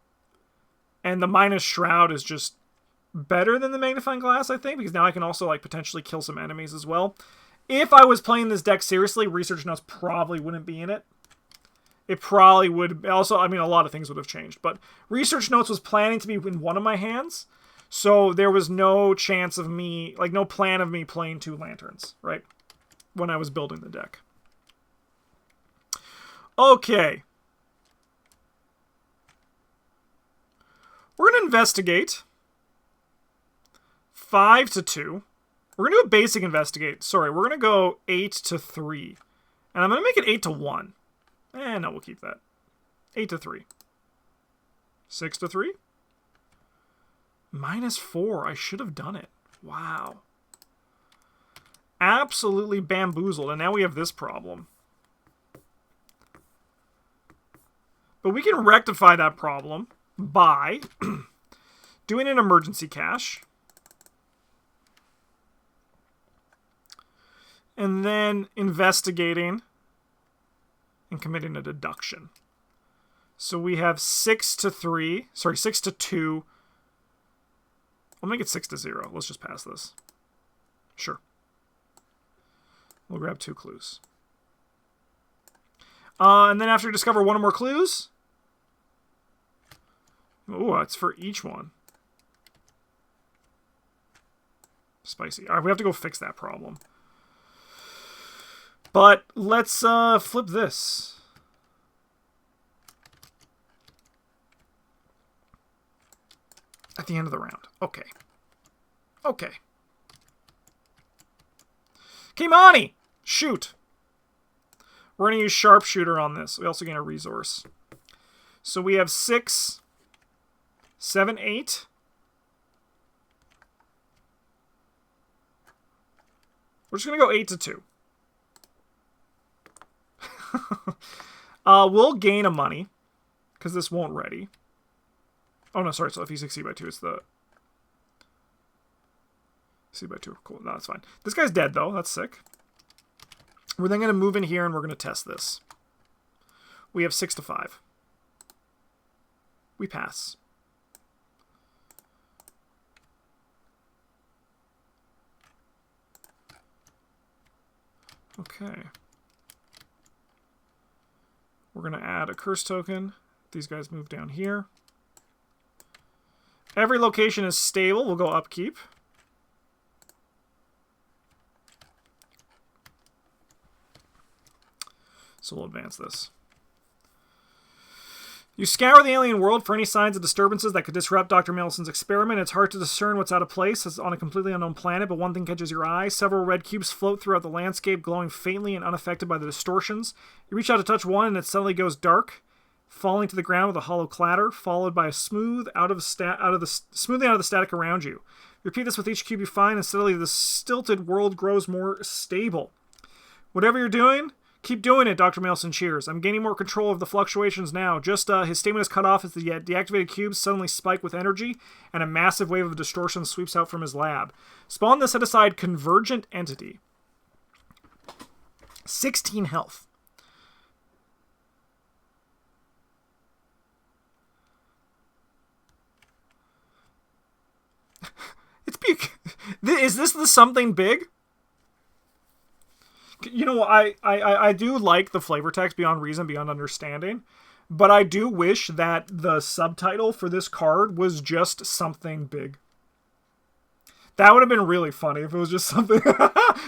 the minus shroud is just better than the magnifying glass, I think, because now I can also like potentially kill some enemies as well. If I was playing this deck seriously, research notes probably wouldn't be in it. It probably would. Also, I mean, a lot of things would have changed. But Research Notes was planning to be in one of my hands. So there was no chance of me, like no plan of me playing 2 lanterns, right? When I was building the deck. Okay. We're going to investigate. 5 to 2. We're going to do a basic investigate. Sorry, we're going to go 8 to 3. And I'm going to make it 8 to 1. No, we'll keep that. 8 to 3. 6 to 3. Minus 4. I should have done it. Wow. Absolutely bamboozled. And now we have this problem. But we can rectify that problem by doing an emergency cache. And then investigating and committing a deduction. So we have 6 to 3. Sorry, 6 to 2. I'll make it 6 to 0. Let's just pass this. Sure. We'll grab 2 clues. And then after we discover 1 or more clues... Ooh, it's for each one. Spicy. Alright, we have to go fix that problem. But let's flip this. At the end of the round. Okay. Okay. Keimani! Shoot! We're going to use Sharpshooter on this. We also gain a resource. So we have 6, 7, 8. We're just going to go 8 to 2. We'll gain a money, because this won't ready. Oh, no, sorry. So if you succeed by 2, it's the... Succeed by 2. Cool. No, that's fine. This guy's dead, though. That's sick. We're then going to move in here, and we're going to test this. We have 6 to 5. We pass. Okay. We're going to add a curse token. These guys move down here. Every location is stable. We'll go upkeep. So we'll advance this. You scour the alien world for any signs of disturbances that could disrupt Dr. Maleson's experiment. It's hard to discern what's out of place. It's on a completely unknown planet, but one thing catches your eye. Several red cubes float throughout the landscape, glowing faintly and unaffected by the distortions. You reach out to touch one, and it suddenly goes dark, falling to the ground with a hollow clatter, followed by a smoothing out of the static around you. You repeat this with each cube you find, and suddenly the stilted world grows more stable. Whatever you're doing, keep doing it, Dr. Maleson cheers. I'm gaining more control of the fluctuations now. Just his statement is cut off as the deactivated cubes suddenly spike with energy, and a massive wave of distortion sweeps out from his lab. Spawn the set-aside convergent entity. 16 health. It's big. Is this the something big? You know, I do like the flavor text Beyond Reason, Beyond Understanding, but I do wish that the subtitle for this card was just something big. That would have been really funny if it was just something,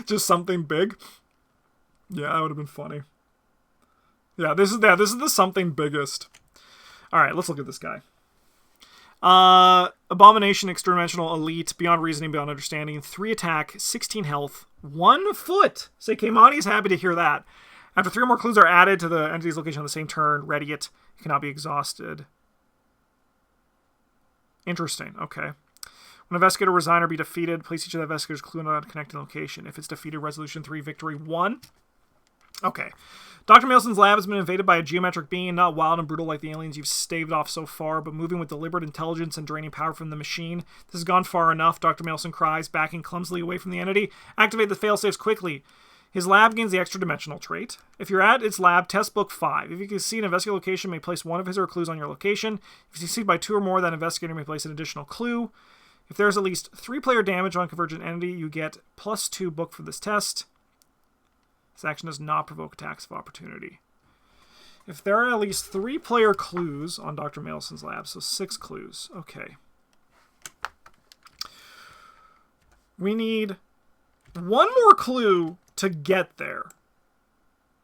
just something big. Yeah, that would have been funny. Yeah, this is the something biggest. All right, let's look at this guy. Abomination, Extra-Dimensional, Elite, Beyond Reasoning, Beyond Understanding, 3 attack, 16 health, 1 foot. Say, Keimani is happy to hear that. After 3 or more clues are added to the entity's location on the same turn, ready it. It cannot be exhausted. Interesting, okay. When investigator resign or be defeated, place each of the investigator's clue on a connecting location. If it's defeated, resolution 3, victory 1. Okay. Dr. Maleson's lab has been invaded by a geometric being, not wild and brutal like the aliens you've staved off so far, but moving with deliberate intelligence and draining power from the machine. This has gone far enough, Dr. Maleson cries, backing clumsily away from the entity. Activate the failsafes quickly. His lab gains the extra-dimensional trait. If you're at its lab, test book 5. If you can see an investigator location, may place one of his or her clues on your location. If you succeed by 2 or more, that investigator may place an additional clue. If there's at least 3-player damage on convergent entity, you get +2 book for this test. This action does not provoke attacks of opportunity. If there are at least 3-player clues on Dr. Maleson's lab, so 6 clues. Okay. We need 1 more clue to get there.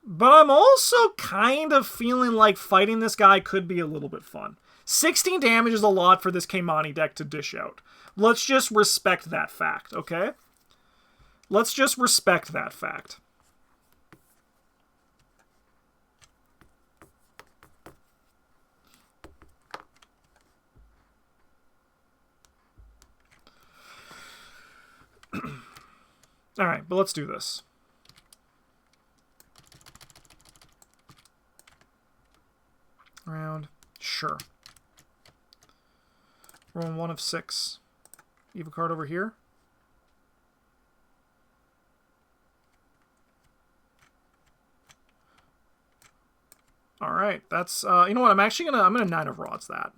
But I'm also kind of feeling like fighting this guy could be a little bit fun. 16 damage is a lot for this Keimani deck to dish out. Let's just respect that fact, okay? Let's just respect that fact. All right, but let's do this. Round. Sure. Rolling 1 of 6. You have a card over here. All right, that's you know what? I'm gonna 9 of rods that.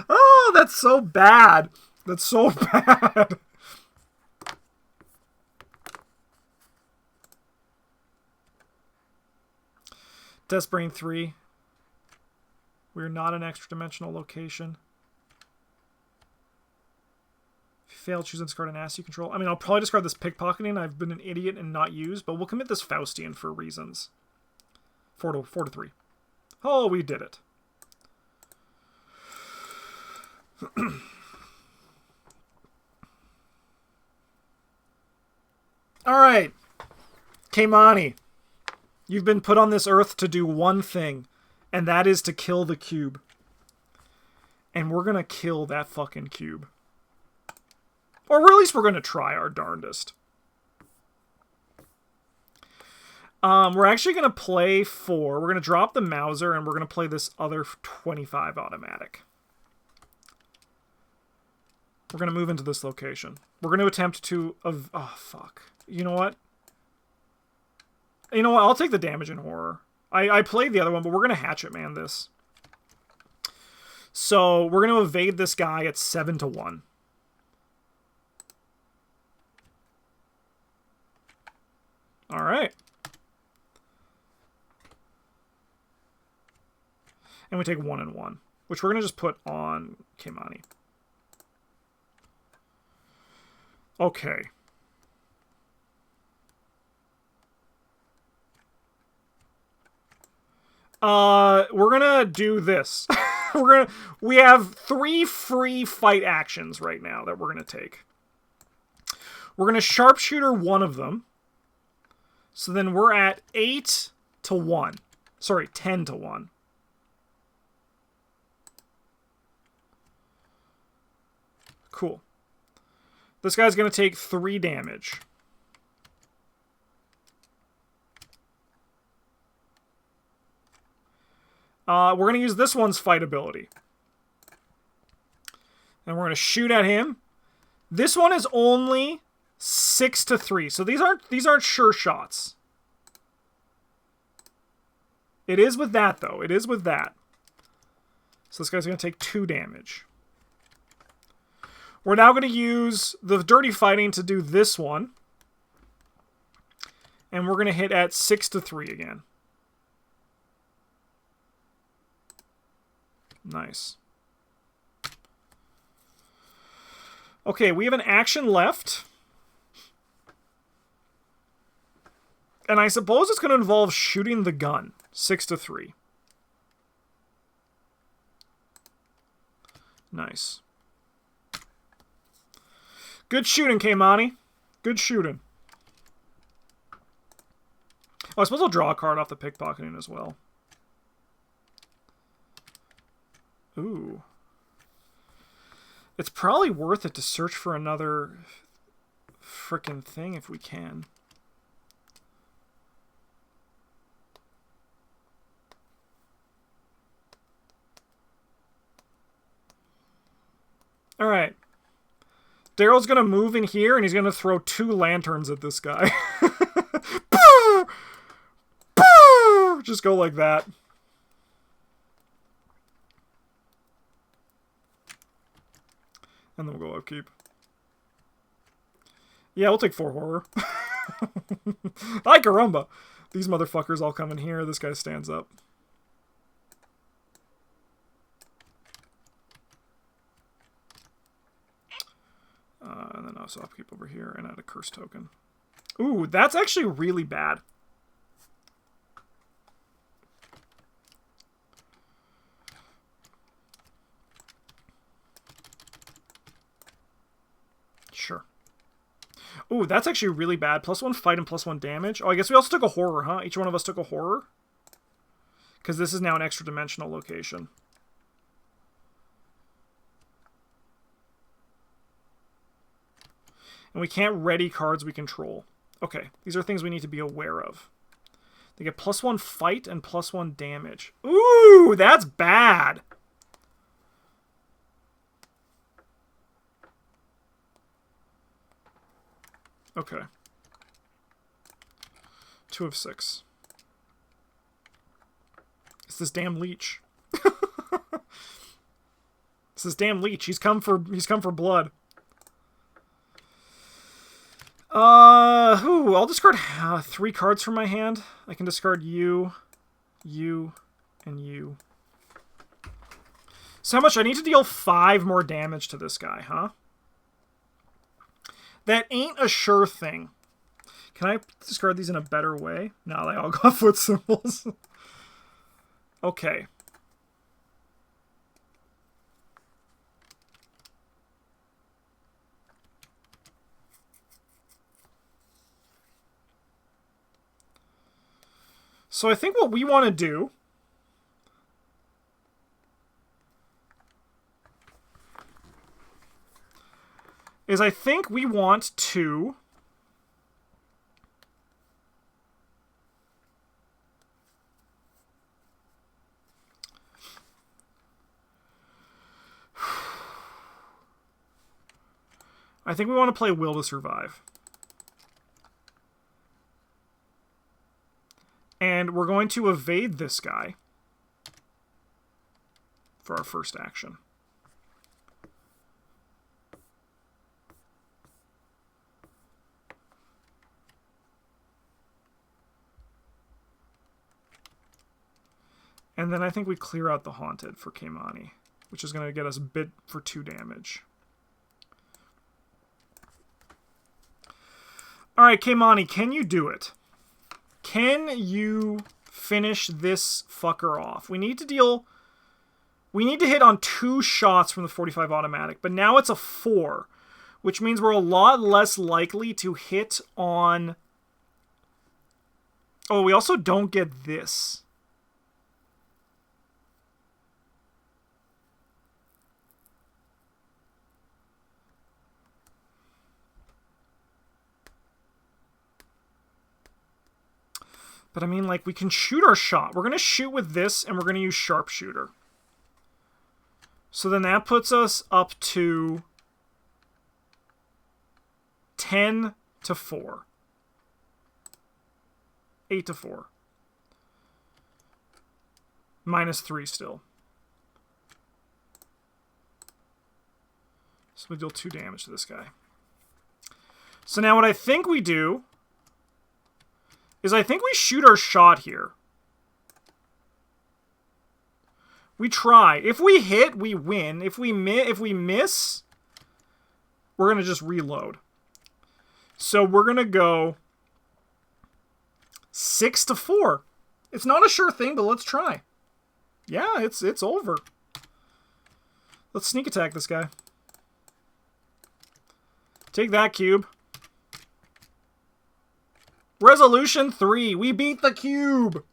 Oh, that's so bad. That's so bad. Test Brain 3. We're not an extra-dimensional location. If you fail, choose and discard an ass you control. I mean, I'll probably discard this pickpocketing. I've been an idiot and not used, but we'll commit this Faustian for reasons. 4 to 3. Oh, we did it. All right. Keimani, you've been put on this earth to do one thing, and that is to kill the cube. And we're going to kill that fucking cube. Or at least we're going to try our darndest. We're actually going to play 4. We're going to drop the Mauser, and we're going to play this other 25 automatic. We're going to move into this location. We're going to attempt to... oh, fuck. You know what? You know what? I'll take the damage in horror. I played the other one, but we're going to Hatchet Man this. So we're going to evade this guy at 7-1. All right. And we take 1 and 1, which we're going to just put on Keimani. Okay. We're gonna do this. We have 3 free fight actions right now that we're gonna take. We're gonna sharpshooter one of them. So then we're at 8-1. Sorry, 10-1. Cool. This guy's gonna take 3 damage. We're going to use this one's fight ability. And we're going to shoot at him. This one is only 6-3. So these aren't sure shots. It is with that, though. It is with that. So this guy's going to take 2 damage. We're now going to use the Dirty Fighting to do this one. And we're going to hit at 6-3 again. Nice. Okay, we have an action left. And I suppose it's going to involve shooting the gun. 6-3. Nice. Good shooting, Keimani. Good shooting. Oh, I suppose I'll draw a card off the pickpocketing as well. Ooh. It's probably worth it to search for another frickin' thing if we can. Alright. Daryl's gonna move in here and he's gonna throw 2 lanterns at this guy. Boo! Boo! Just go like that. And then we'll go upkeep. Yeah, we'll take 4 horror. Ay, caramba! These motherfuckers all come in here. This guy stands up. And then also upkeep over here and add a curse token. Ooh, that's actually really bad. Sure. Ooh, that's actually really bad. +1 fight and +1 damage. Oh, I guess we also took a horror, huh? Each one of us took a horror? Because this is now an extra dimensional location. And we can't ready cards we control. Okay, these are things we need to be aware of. They get +1 fight and +1 damage. Ooh, that's bad! Okay. 2 of 6. It's this damn leech. It's this damn leech. He's come for blood. Ooh, I'll discard 3 cards from my hand. I can discard you, and you. So how much? I need to deal 5 more damage to this guy, huh? That ain't a sure thing. Can I discard these in a better way? No, they all got foot symbols. Okay. So I think what we want to do is I think we want to play Will to Survive. And we're going to evade this guy for our first action. And then I think we clear out the Haunted for Keimani, which is going to get us a bit for 2 damage. Alright, Keimani, can you do it? Can you finish this fucker off? We need to hit on 2 shots from the 45 automatic, but now it's a 4, which means we're a lot less likely to hit on... Oh, we also don't get this. But I mean, like, we can shoot our shot. We're going to shoot with this, and we're going to use Sharpshooter. So then that puts us up to 10 to 4. 8 to 4. Minus 3 still. So we deal 2 damage to this guy. So now what I think we do is I think we shoot our shot here. We try. If we hit, we win. If we miss, we're going to just reload. So we're going to go 6 to 4. It's not a sure thing, but let's try. Yeah, it's over. Let's sneak attack this guy. Take that, cube. Resolution 3. We beat the cube.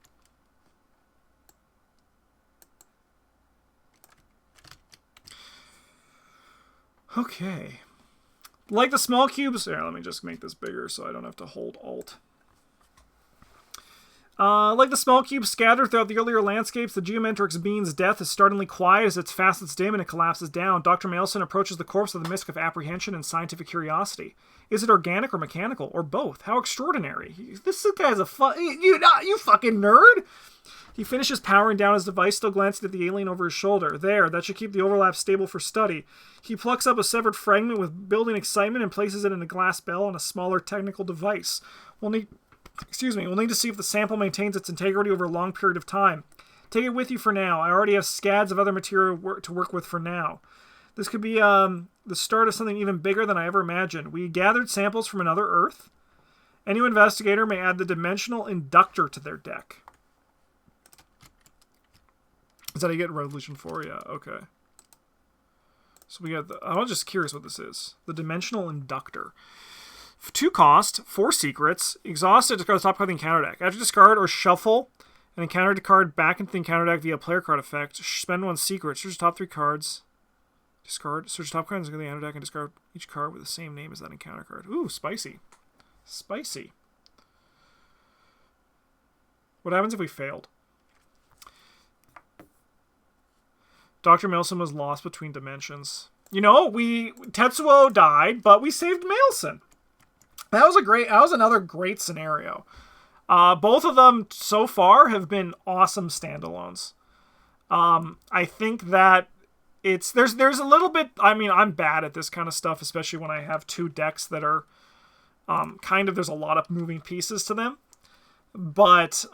Okay. Like the small cubes... Here, let me just make this bigger so I don't have to hold Alt. Like the small cubes scattered throughout the earlier landscapes, the Geometrix being's death is startlingly quiet as its facets dim and it collapses down. Dr. Maleson approaches the corpse with a mist of apprehension and scientific curiosity. Is it organic or mechanical, or both? How extraordinary. This guy's a you fucking nerd! He finishes powering down his device, still glancing at the alien over his shoulder. There, that should keep the overlap stable for study. He plucks up a severed fragment with building excitement and places it in a glass bell on a smaller technical device. We'll need to see if the sample maintains its integrity over a long period of time. Take it with you for now. I already have scads of other material to work with for now. This could be the start of something even bigger than I ever imagined. We gathered samples from another Earth. Any new investigator may add the dimensional inductor to their deck. Is that how you get Revolution 4? Yeah, okay. So we got I'm just curious what this is. The dimensional inductor. 2 cost, 4 secrets. Exhaust it, discard the top card of the encounter deck. After discard or shuffle an encounter card back into the encounter deck via player card effect, spend 1 secret. Search the top 3 cards. Discard. Search the top cards of the encounter deck and discard each card with the same name as that encounter card. Ooh, spicy. Spicy. What happens if we failed? Dr. Maleson was lost between dimensions. You know, Tetsuo died, but we saved Maleson. That was another great scenario. Both of them so far have been awesome standalones. I think that there's a little bit, I mean, I'm bad at this kind of stuff, especially when I have 2 decks that are there's a lot of moving pieces to them. But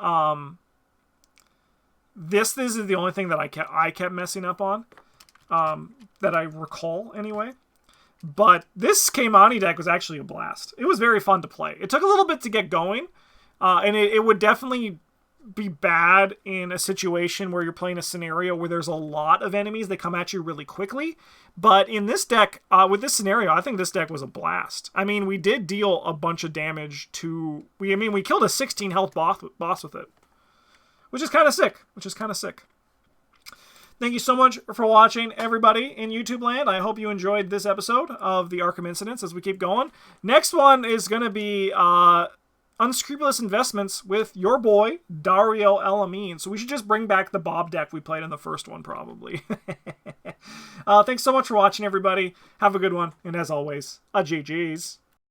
this is the only thing that I kept messing up on, that I recall anyway. But this Keimani deck was actually a blast. It was very fun to play. It took a little bit to get going, and it would definitely be bad in a situation where you're playing a scenario where there's a lot of enemies that come at you really quickly. But in this deck, with this scenario, I think this deck was a blast. I mean, we did deal a bunch of damage to... we killed a 16 health boss with it. Which is kind of sick. Thank you so much for watching, everybody in YouTube land. I hope you enjoyed this episode of the Arkham Incidents as we keep going. Next one is going to be Unscrupulous Investments with your boy, Dario El-Amin. So we should just bring back the Bob deck we played in the first one, probably. Thanks so much for watching, everybody. Have a good one. And as always, GG's.